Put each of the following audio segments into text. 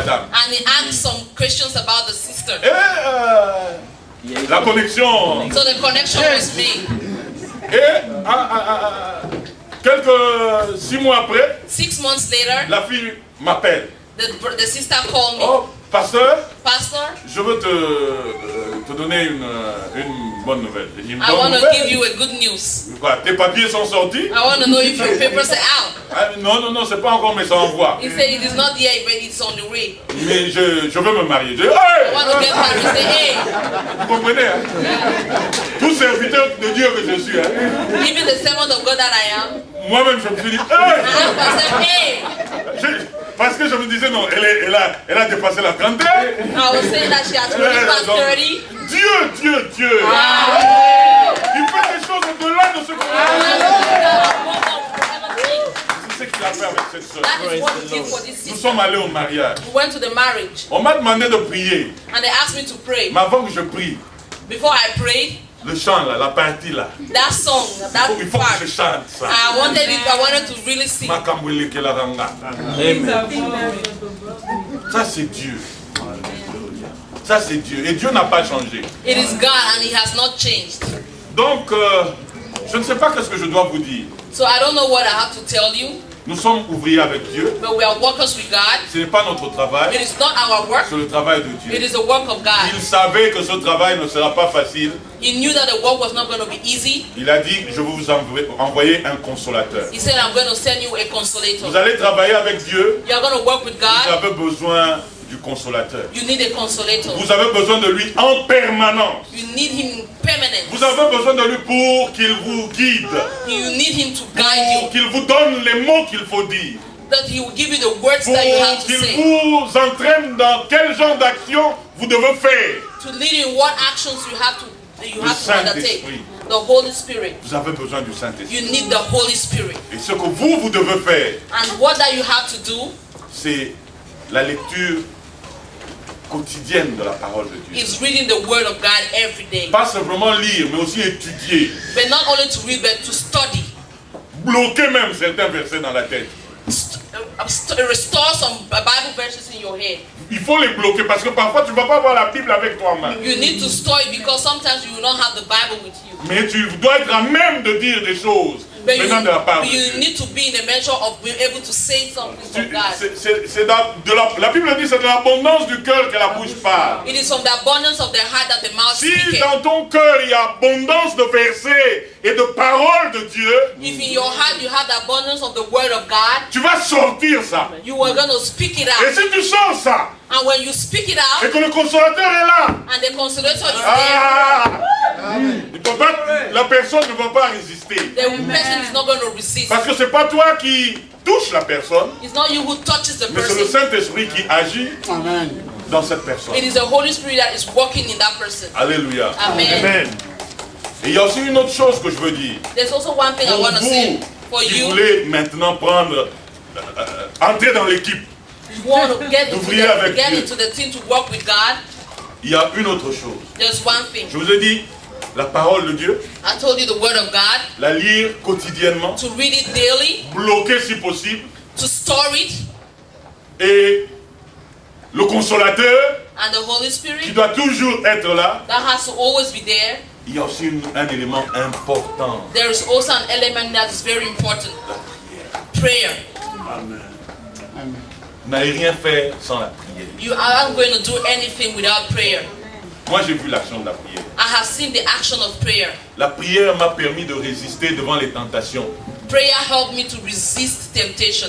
dame. And he asked some questions about the sister. Et la connexion. So the connection was made. Et quelques 6 mois après, 6 months later, la fille m'appelle. the sister called me. Oh, pasteur, Pastor, je veux te donner une bonne nouvelle. J'ai dit, une I bonne want to nouvelle? give you a good news. Quoi, tes papiers sont sortis? I want to know if your papers are out. Ah, non, c'est pas encore, mais ça envoie. He said it is not yet, but it's on the way. Mais je veux me marier. Je dis, I hey! want to get married. He said, hey, Vous comprenez, hein? Tout serviteur de Dieu que je suis, hein? even the servant of God that I am. Moi-même, je me suis dit, I asked myself, hey. Parce que je me disais, non, elle a dépassé la trentaine. I was saying that she has already passed 30. Dieu. Il fait des choses au-delà de ce qu'on C'est ce qu'il a fait avec cette soeur. That is what he did for this Nous sister. sommes allés au mariage. We went to the marriage On m'a demandé de prier. and they asked me to pray. Mais avant que je prie, Before I prayed, le chant là, la partie là, that song, that il faut part, que je chante ça. I wanted to really sing. Makambwele Kelaranga. Ça c'est Dieu. Ça c'est Dieu. Et Dieu n'a pas changé. It is God and He has not changed. Donc, je ne sais pas qu'est-ce que je dois vous dire. So I don't know what I have to tell you, Nous sommes ouvriers avec Dieu. but we are workers with God. Ce n'est pas notre travail, It is not our work, c'est le travail de it Dieu. is the work of God. Il savait que ce travail ne sera pas facile. He knew that the work was not going to be easy. Il a dit, je vais vous envoyer un consolateur. He said, I'm going to send you a consolator. Vous allez travailler avec Dieu, You are going to work with vous God. avez besoin du consolateur. You need a consolator. Vous avez besoin de lui en permanence. You need Him permanent. Vous avez besoin de lui pour qu'il vous guide, You need Him to guide pour you. qu'il vous donne les mots qu'il faut dire, That He will give you the words pour that you have to qu'il say. vous entraîne dans quel genre d'action vous devez faire. To lead in what actions you have to undertake. Saint-Esprit. The Holy Spirit. Vous avez besoin du Saint-Esprit. You need the Holy Spirit. Et ce que vous devez faire, And what that you have to do c'est la lecture quotidienne de la parole de Dieu. is reading the Word of God every day. Pas simplement lire, mais aussi étudier. But not only to read, but to study. Bloquer même certains versets dans la tête. Restore some Bible verses in your head. Il faut les bloquer parce que parfois tu ne vas pas avoir la Bible avec toi en main. You need to store it because sometimes you will not have the Bible with you. Mais tu dois être à même de dire des choses But venant de la part de you Dieu. need to be in a measure of being able to say something from God. La Bible dit c'est de l'abondance du cœur que la bouche parle. It is from the abundance of the heart that the mouth Si speaketh. dans ton cœur il y a abondance de versets et de paroles de Dieu, If in your heart you have the abundance of the Word of God, tu vas sortir ça. you are going to speak it Et out. si tu sors ça, And when you speak it et out, que le consolateur est là, and the consolator is there, ah, il peut pas, la personne ne va pas résister. the person is not going to resist. Parce que c'est pas toi qui touche la personne, It's not you who touches the mais c'est le person. Saint-Esprit qui agit dans cette personne. It is the Holy Spirit that is working in that person. Alléluia. Amen. Et il y a aussi une autre chose que je veux dire. There's also one thing I Pour want to say. vous For qui you, voulez maintenant prendre, entrer dans l'équipe, who want to get d'ouvrir avec Dieu. into the team to work with God, il y a une autre chose. there's one thing. Je vous ai dit, la parole de Dieu, I told you the Word of God, la lire quotidiennement, to read it daily, bloquer si possible, to store it, et le consolateur and the Holy qui Spirit doit toujours être là. that has to always be there. Il y a aussi un élément important, There is also an element that is very important. la prière. Prayer. Amen. Vous n'allez rien faire sans la prière. You aren't going to do anything without prayer. Moi j'ai vu l'action de la prière. I have seen the action of prayer. La prière m'a permis de résister devant les tentations. Prayer helped me to resist temptation.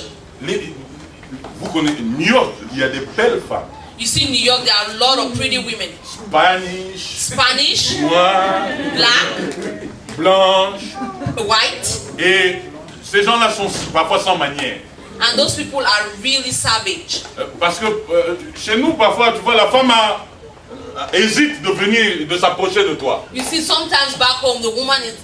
Vous connaissez New York, il y a des belles femmes. You see, in New York, there are a lot of pretty women. Spanish, noires, black, blanches. white. Et ces gens-là sont parfois sans manière. And those people are really savage. Parce que chez nous, parfois, tu vois, la femme hésite de s'approcher de toi. You see, sometimes back home, the woman is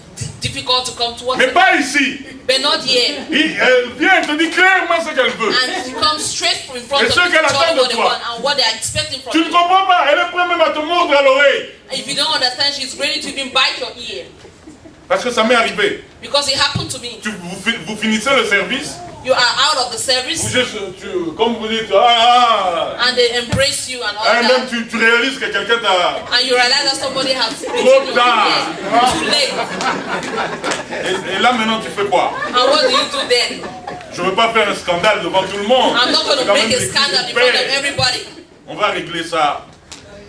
difficult to come towards. Mais pas ici. But not here. Elle vient, elle te dit clairement ce qu'elle veut. And she comes straight in front Et of ce qu'elle attend de what they toi. want and what they are expecting from Tu ne you. comprends pas, elle est prête même à te mordre à l'oreille. If you don't understand, she's ready to even bite your ear. Parce que ça m'est arrivé. Because it happened to me. Vous finissez le service. You are out of the service. Comme vous dites, and they embrace you and all that. Même tu réalises que quelqu'un t'a. And you realize that somebody has trop tard. Too late. Et là maintenant tu fais quoi? And what do you do then? Je veux pas faire un scandale devant tout le monde. I'm not going to make a scandal in front of everybody. On va régler ça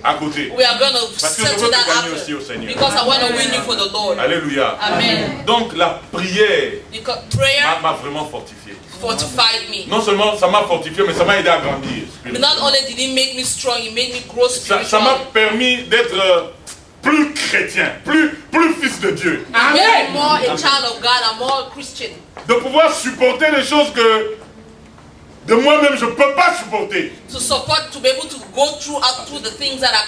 à côté. We are going to settle that after. Aussi au Seigneur. Because I want to win you for the Lord. Alléluia. Amen. Donc la prière m'a vraiment fortifié. Fortified me. Non seulement ça m'a fortifié, mais ça m'a aidé à grandir. But not only did it make me strong, it made me grow spiritually. Ça m'a permis d'être plus chrétien, plus fils de Dieu. Amen. More a child of God, and more Christian. De pouvoir supporter les choses que de moi-même je ne peux pas supporter. To be able to go through the things that I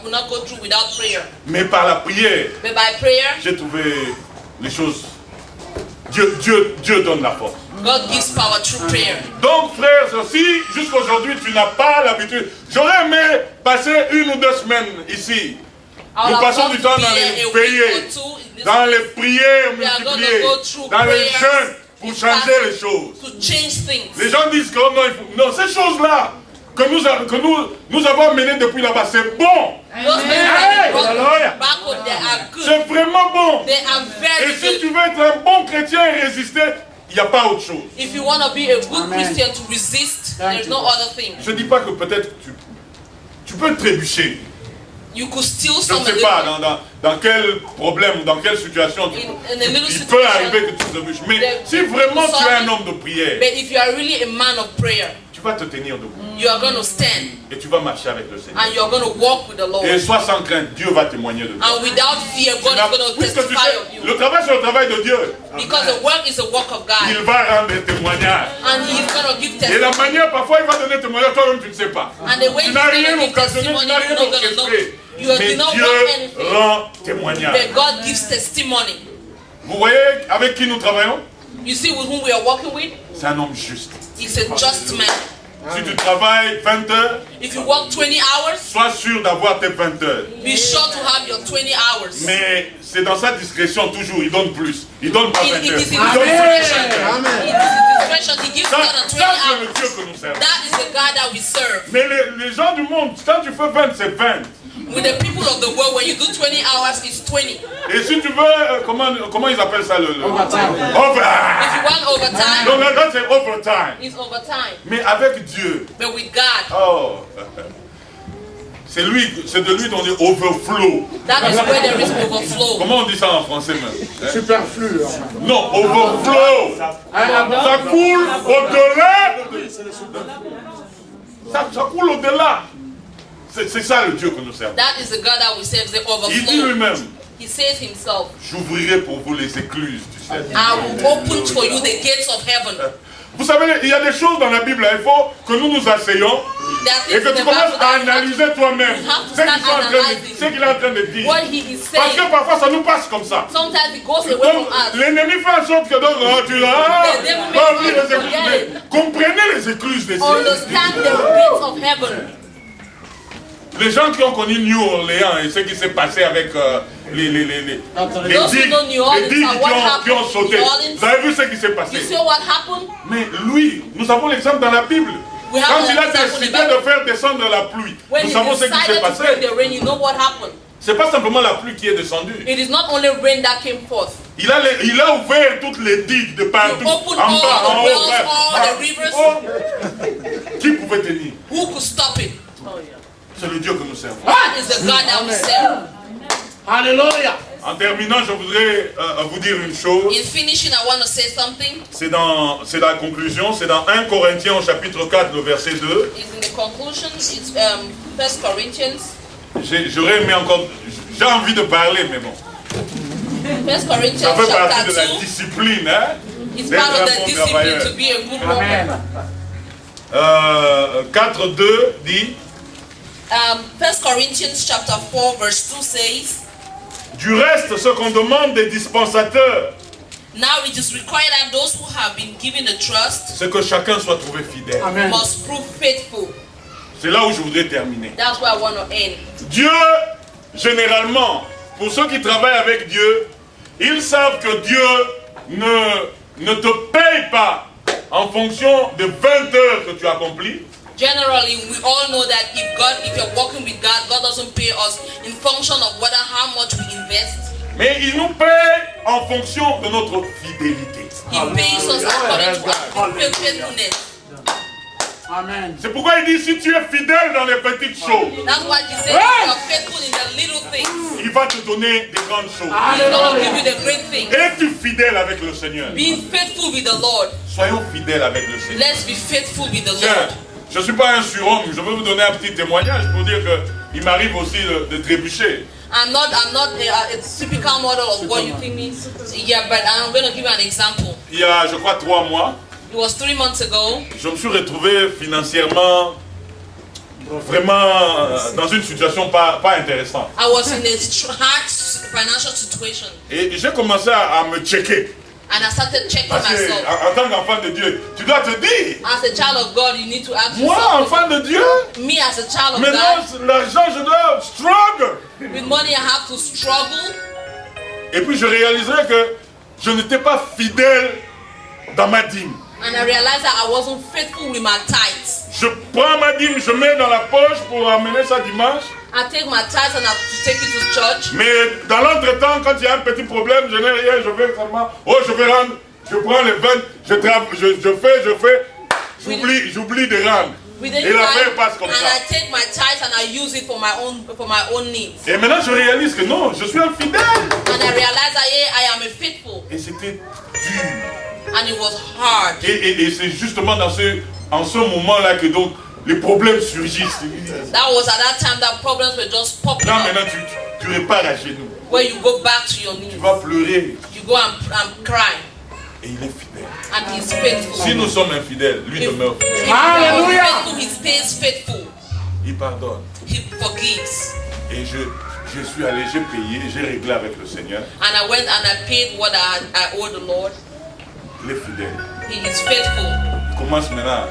could not go through without prayer. Mais par la prière, but by prayer, j'ai trouvé les choses. Dieu donne la force. God gives power through prayer. Donc frères, si jusqu'à aujourd'hui tu n'as pas l'habitude, j'aurais aimé passer 1 ou 2 semaines ici. Nous passons du temps dans les veillées, dans les prières multipliées, dans les jeûnes pour changer les choses. Les gens disent que non, ces choses-là que nous avons menées depuis là-bas, c'est bon. C'est vraiment bon. Et si tu veux être un bon chrétien et résister, il n'y a pas autre chose. If you want to be a good Christian to resist, there's no other thing. Je ne dis pas que peut-être tu peux trébucher. You could steal je ne sais pas dans quel problème, dans quelle situation il peut arriver que tu trébuches. Mais si vraiment tu es un homme de prière, but if you are really a man of prayer, tu vas te tenir debout. You are going to stand. Et tu vas marcher avec le Seigneur. And you are going to walk with the Lord. Et sois sans crainte, Dieu va témoigner de toi. And without fear, God is going to testify of you. Le travail c'est le travail de Dieu. Because the work is the work of God. Il va rendre des témoignages. And He is going to give testimony. Et la manière, parfois, il va donner témoignage, toi-même tu ne sais pas. And the way tu n'as rien occasionné, tu n'as rien orchestré. Mais Dieu rend témoignage. But God gives testimony. Vous voyez avec qui nous travaillons? You see with whom we are working with? C'est un homme juste. He's a just man. Si tu travailles 20 heures, if you work 20 hours, sois sûr d'avoir tes 20 heures. Be sure to have your 20 hours. Mais c'est dans sa discrétion toujours, il donne plus. Il donne pas 20 heures. It is his discretion. It is his discretion. He gives more than 20 c'est le Dieu que nous servons. That is the God that we serve. Mais les gens du monde, quand tu fais 20, c'est 20. With the people of the world, when you do 20 hours, it's 20. Et si tu veux, comment ils appellent ça le overtime. If you want overtime, donc là, c'est overtime. It's overtime. Mais avec Dieu, but with God, c'est de lui dont on dit overflow. That is where there is overflow. Comment on dit ça en français même? Superflu. Non, overflow. Ça coule au-delà. Ça coule au-delà. C'est ça le Dieu que nous servons. That is the God that we serve, the overflow. Il dit lui-même. He says himself. J'ouvrirai pour vous les écluses du ciel. I will open for you the gates of heaven. Vous savez, il y a des choses dans la Bible, il faut que nous nous asseyons et que tu commences à analyser toi-même ce qu'il est en train de dire. Parce que parfois ça nous passe comme ça. L'ennemi fait en sorte que donc tu comprenez les écluses des cieux. Les gens qui ont connu New Orleans et ce qui s'est passé avec les digues qui ont sauté. Vous avez vu ce qui s'est passé? Mais lui, nous avons l'exemple dans la Bible. Quand il a décidé de faire descendre la pluie, nous savons ce qui s'est passé. C'est pas simplement la pluie qui est descendue. It is not only rain that came forth. Il a ouvert toutes les digues de partout. En bas, en haut. Qui pouvait tenir? Who could stop it? C'est le Dieu que nous servons. That is the God that we serve. Alléluia. En terminant, je voudrais vous dire une chose. In finishing, I want to say something. C'est la conclusion. C'est dans 1 Corinthiens au chapitre 4, le verset 2. It's in the conclusion. It's 1 Corinthians. J'aurais aimé encore. J'ai envie de parler, mais bon. 1 Corinthians ça fait partie chapter de la 2. Discipline, hein? It's part of the discipline to be a good worker. 4:2 dit. 1 Corinthians chapter 4 verse 2 says. Du reste, ce qu'on demande des dispensateurs, now it is required that those who have been given the trust, c'est que chacun soit trouvé fidèle. Amen. Must prove faithful. C'est là où je voudrais terminer. That's where I want to end. Dieu, généralement, pour ceux qui travaillent avec Dieu, ils savent que Dieu ne te paye pas en fonction de 20 heures que tu accomplis. Generally, we all know that if you're working with God, God doesn't pay us in function of how much we invest. Mais il nous paye en fonction de notre fidélité. He pays us according to our faithfulness. Amen. C'est pourquoi il dit, si tu es fidèle dans les petites choses, That's why he said, if you are faithful in the little things, il va te donner des grandes choses. He's going to give you the great things. Es-tu fidèle avec le Seigneur? Being faithful with the Lord. Soyons fidèles avec le Seigneur. Let's be faithful with the Tiens, Lord. je ne suis pas un surhomme, je veux vous donner un petit témoignage pour dire qu'il m'arrive aussi de trébucher. I'm not a typical model of what you think means. Yeah, but I'm going to give you an example. Il y a, je crois, 3 mois, It was 3 months ago. je me suis retrouvé financièrement vraiment dans une situation pas intéressante. I was in a hard financial situation. Et j'ai commencé à me checker. And I started checking Parce que, myself. en tant qu'enfant de Dieu, tu dois te dire, As a child of God, you need to ask moi, yourself, enfant de Dieu, me as a child of maintenant, God, l'argent, je dois struggle. with money I have to struggle. Et puis, je réaliserai que je n'étais pas fidèle dans ma dîme. And I realized that I wasn't faithful with my tithes. Je prends ma dîme, je mets dans la poche pour amener ça dimanche. I take my tithes and I take it to church. Mais dans l'entretemps, quand il y a un petit problème, je n'ai rien, je vais seulement, je vais rendre, je prends les 20, je fais, j'oublie de rendre. Et l'affaire passe comme and ça. I take my tithes and I use it for my own needs. Et maintenant, je réalise que non, je suis infidèle. And I realized that I am a faithful. Et c'était dur. And it was hard. Et c'est justement en ce moment-là que donc les problèmes surgissent. That was at that time that problems were just popping Là up. maintenant tu repars à genoux. Where you go back to your knees. Tu vas pleurer. You go and cry. Et il est fidèle. And he's faithful. Si nous sommes infidèles, lui demeure If fidèle. you are Hallelujah. faithful, he stays faithful. Il pardonne. He forgives. Et je suis allé, j'ai payé, j'ai réglé avec le Seigneur. And I went and I paid what I owed the Lord. Il est fidèle. He is faithful. Il commence maintenant.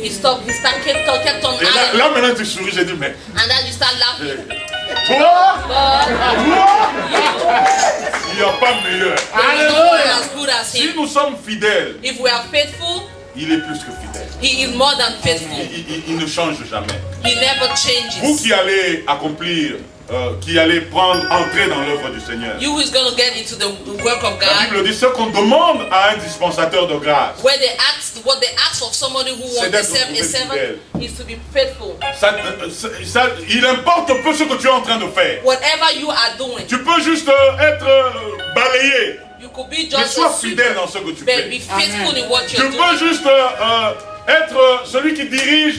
He kept on Et adding. là maintenant tu souris, j'ai dit mais And then you start laughing. toi, But il n'y a pas meilleur. there is no one as good as Si him. nous sommes fidèles, If we are faithful, il est plus que fidèle. he is more than faithful. Il ne change jamais. He never Vous changes. qui allez accomplir, qui allez entrer dans l'œuvre du Seigneur. You is going to get into the work of La God. Bible dit ce qu'on demande à un dispensateur de grâce. What they ask of somebody who wants d'être a servant is to be faithful. Il importe peu ce que tu es en train de faire. Whatever you are doing, Tu peux juste être balayé. you could be Mais just sois a fidèle super, dans ce que tu but be fais. faithful in what Tu you're peux doing. juste être celui qui dirige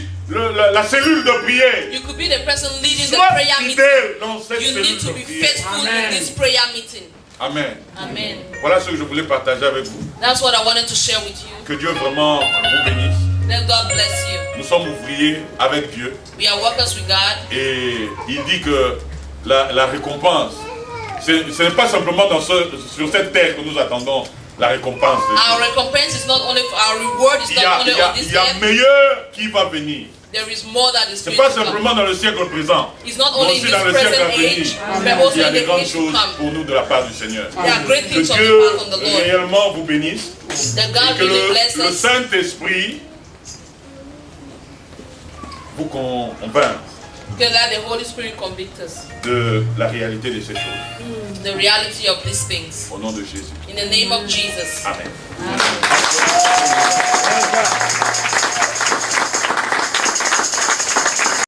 la cellule de prière. You could be the person leading the Sois prayer meeting. fidèle dans cette You cellule need to de be prière. faithful Amen. in this prayer meeting. Amen. Amen. Voilà ce que je voulais partager avec vous. That's what I wanted to share with you. Que Dieu vraiment vous bénisse. Let God bless you. Nous sommes ouvriers avec Dieu. We are workers with God. Et il dit que la récompense, ce n'est pas simplement sur cette terre que nous attendons la récompense. Our recompense is not only for our reward is not only on this Il y a earth. meilleur qui va venir. There is more that is Ce n'est going pas to come. simplement dans le siècle présent, It's not mais only in aussi this dans le siècle à present venir. age, but also Il y a in des the grandes age to choses come. pour nous de la part du Seigneur. There are great Que things on the Dieu part of the Lord. réellement vous bénisse. That God Et que really bless le us. Saint-Esprit vous convainc Let the Holy Spirit convict us. de la réalité de ces choses. The reality of these things. Au nom de Jésus. In the name of Jesus. Amen. Amen.